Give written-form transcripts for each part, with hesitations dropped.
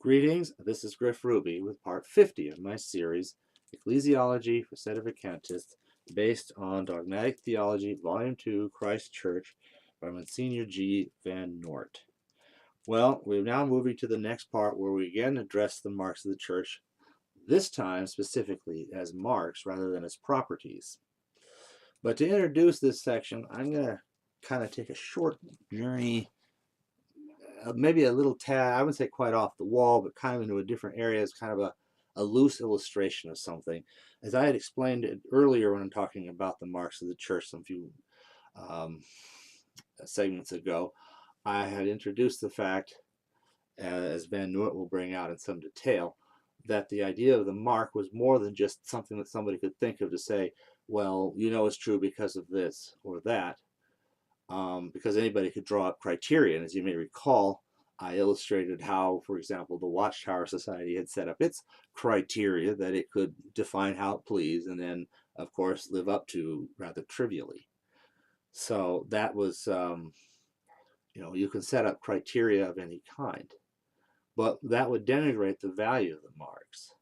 Greetings, this is Griff Ruby with part 50 of my series, Ecclesiology for Sedevacantists, based on Dogmatic Theology, Volume 2, Christ Church, by Msgr G. Van Noort. Well, we're now moving to the next part where we again address the marks of the church, this time specifically as marks rather than as properties. But to introduce this section, I'm going to kind of take a short journey, maybe a little tad, I wouldn't say quite off the wall, but kind of into a different area as kind of a loose illustration of something. As I had explained it earlier when I'm talking about the marks of the church some few segments ago, I had introduced the fact, as Van Noort will bring out in some detail, that the idea of the mark was more than just something that somebody could think of to say, well, you know it's true because of this or that. Because anybody could draw up criteria. And as you may recall, I illustrated how, for example, the Watchtower Society had set up its criteria that it could define how it pleased and then, of course, live up to rather trivially. So that was, you can set up criteria of any kind, but that would denigrate the value of the marks,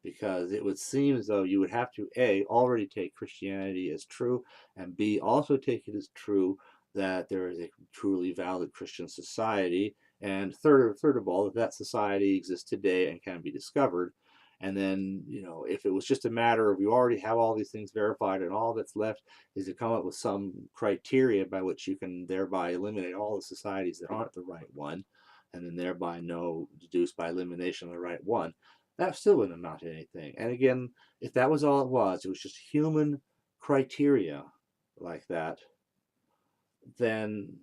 because it would seem as though you would have to, A, already take Christianity as true, and B, also take it as true that there is a truly valid Christian society, and third of all, that society exists today and can be discovered. And then, if it was just a matter of you already have all these things verified and all that's left is to come up with some criteria by which you can thereby eliminate all the societies that aren't the right one, and then thereby deduce by elimination the right one, that still wouldn't amount to anything. And again, if that was all it was just human criteria like that, then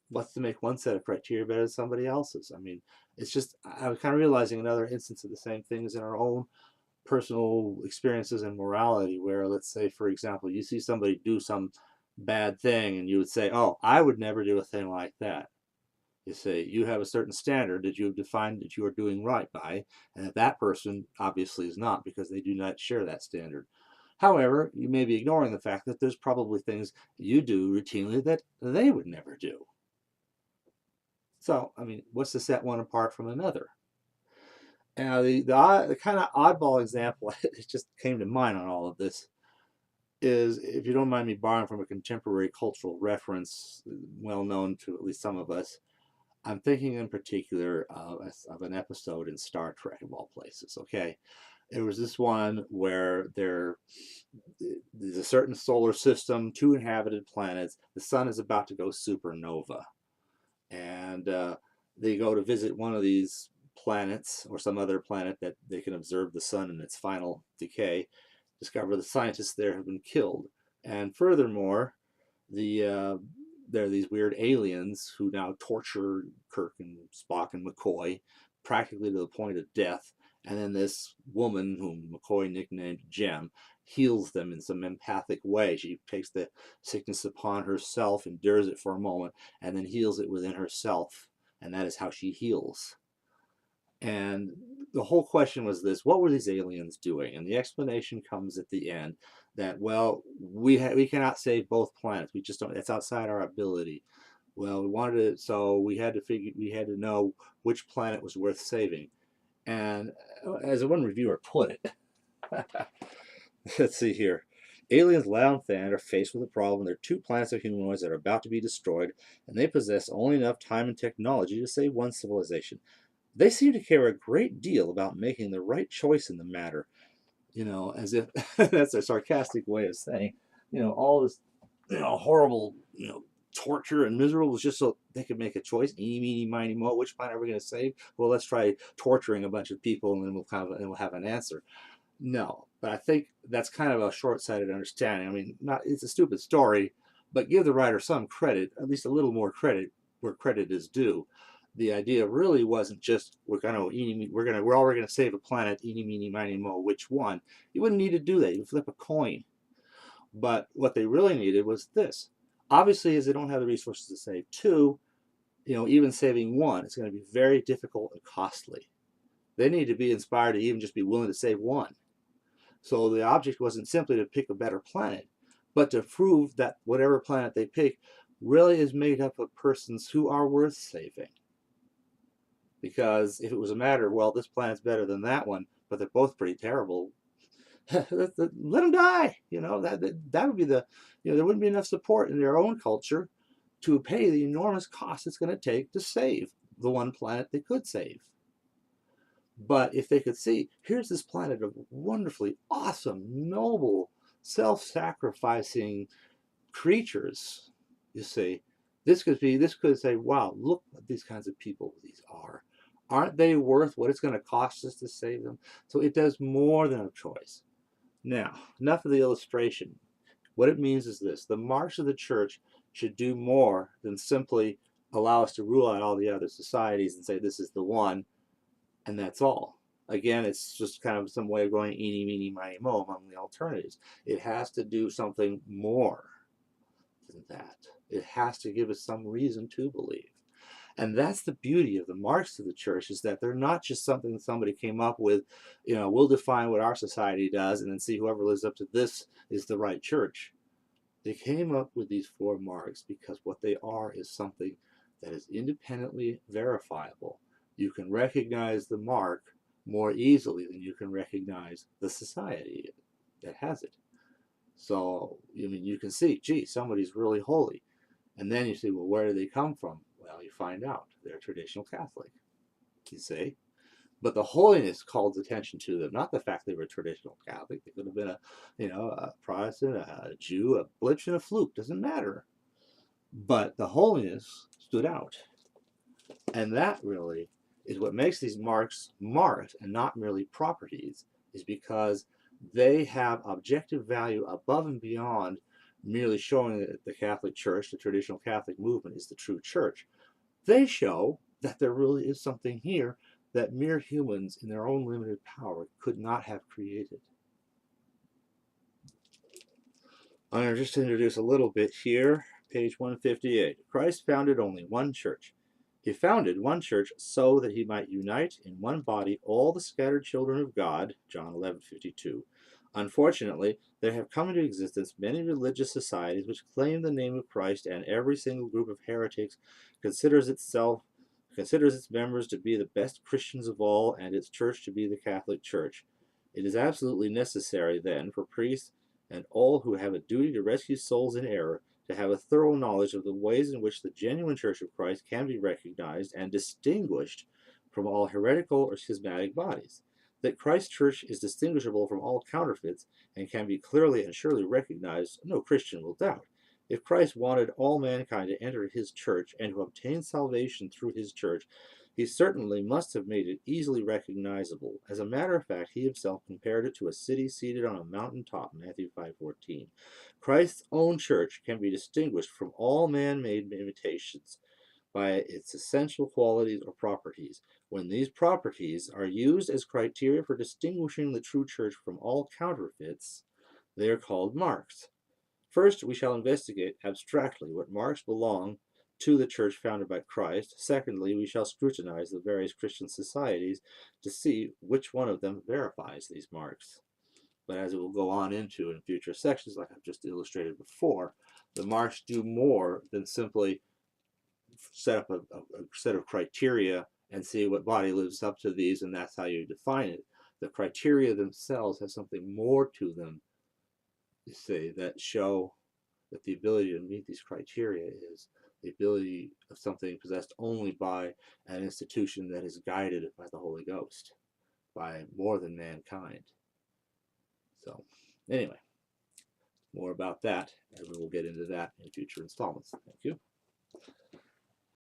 what's to make one set of criteria better than somebody else's? I mean, it's just, I was kind of realizing another instance of the same things in our own personal experiences and morality, where, let's say, for example, you see somebody do some bad thing and you would say, oh, I would never do a thing like that. You say you have a certain standard that you have defined that you are doing right by, and that person obviously is not, because they do not share that standard. However, you may be ignoring the fact that there's probably things you do routinely that they would never do. So, I mean, what's to set one apart from another? Now, the kind of oddball example that just came to mind on all of this is, if you don't mind me borrowing from a contemporary cultural reference, well known to at least some of us, I'm thinking in particular of an episode in Star Trek, of all places, okay? There was this one where there's a certain solar system, 2 inhabited planets. The sun is about to go supernova. And they go to visit one of these planets, or some other planet that they can observe the sun in its final decay, discover the scientists there have been killed. And furthermore, there are these weird aliens who now torture Kirk and Spock and McCoy practically to the point of death. And then this woman, whom McCoy nicknamed Jem, heals them in some empathic way. She takes the sickness upon herself, endures it for a moment, and then heals it within herself. And that is how she heals. And the whole question was this: what were these aliens doing? And the explanation comes at the end that, well, we cannot save both planets. We just don't. That's outside our ability. Well, we had to know which planet was worth saving. And as one reviewer put it, let's see here. Aliens land on Than are faced with a problem. There are 2 planets of humanoids that are about to be destroyed, and they possess only enough time and technology to save one civilization. They seem to care a great deal about making the right choice in the matter. As if that's a sarcastic way of saying, all this, horrible, torture and miserable was just so they could make a choice. Eeny, meeny, miny, mo. Which planet are we going to save? Well, let's try torturing a bunch of people, and then we'll have an answer. No, but I think that's kind of a short-sighted understanding. I mean, it's a stupid story, but give the writer some credit, at least a little more credit where credit is due. The idea really wasn't just we're all going to save a planet, eeny, meeny, miny, mo, which one? You wouldn't need to do that. You flip a coin. But what they really needed was this. Obviously, as they don't have the resources to save 2, even saving 1, it's going to be very difficult and costly. They need to be inspired to even just be willing to save 1. So the object wasn't simply to pick a better planet, but to prove that whatever planet they pick really is made up of persons who are worth saving. Because if it was a matter of, well, this planet's better than that one, but they're both pretty terrible, let them die. That would be there wouldn't be enough support in their own culture to pay the enormous cost it's going to take to save the one planet they could save. But if they could see, here's this planet of wonderfully awesome, noble, self-sacrificing creatures, you see, this could say, wow, look what these kinds of people these are. Aren't they worth what it's going to cost us to save them? So it does more than a choice. Now, enough of the illustration. What it means is this: the marks of the church should do more than simply allow us to rule out all the other societies and say this is the one, and that's all. Again, it's just kind of some way of going eeny, meeny, miny, mo among the alternatives. It has to do something more than that. It has to give us some reason to believe. And that's the beauty of the marks of the church, is that they're not just something that somebody came up with, we'll define what our society does and then see whoever lives up to this is the right church. They came up with these 4 marks because what they are is something that is independently verifiable. You can recognize the mark more easily than you can recognize the society that has it. So, you can see, gee, somebody's really holy. And then you say, well, where do they come from? Well, you find out. They're traditional Catholic, you see. But the holiness calls attention to them, not the fact they were traditional Catholic. They could have been a Protestant, a Jew, a blitch, and a fluke. Doesn't matter. But the holiness stood out. And that really is what makes these marks marked and not merely properties, is because they have objective value above and beyond merely showing that the Catholic Church, the traditional Catholic movement, is the true church. They show that there really is something here that mere humans in their own limited power could not have created. I'm going to just introduce a little bit here. Page 158. Christ founded only one church. He founded one church so that he might unite in one body all the scattered children of God, John 11:52. Unfortunately, there have come into existence many religious societies which claim the name of Christ, and every single group of heretics considers its members to be the best Christians of all, and its church to be the Catholic Church. It is absolutely necessary, then, for priests and all who have a duty to rescue souls in error to have a thorough knowledge of the ways in which the genuine Church of Christ can be recognized and distinguished from all heretical or schismatic bodies. That Christ's Church is distinguishable from all counterfeits and can be clearly and surely recognized, no Christian will doubt. If Christ wanted all mankind to enter his church and to obtain salvation through his church, he certainly must have made it easily recognizable. As a matter of fact, he himself compared it to a city seated on a mountain top, Matthew 5:14. Christ's own church can be distinguished from all man-made imitations by its essential qualities or properties. When these properties are used as criteria for distinguishing the true church from all counterfeits, they are called marks. First, we shall investigate abstractly what marks belong to the church founded by Christ. Secondly, we shall scrutinize the various Christian societies to see which one of them verifies these marks. But as it will go on into in future sections, like I've just illustrated before, the marks do more than simply set up a set of criteria and see what body lives up to these, and that's how you define it. The criteria themselves have something more to them, you see, that show that the ability to meet these criteria is the ability of something possessed only by an institution that is guided by the Holy Ghost, by more than mankind. So, anyway, more about that, and we will get into that in future installments. Thank you.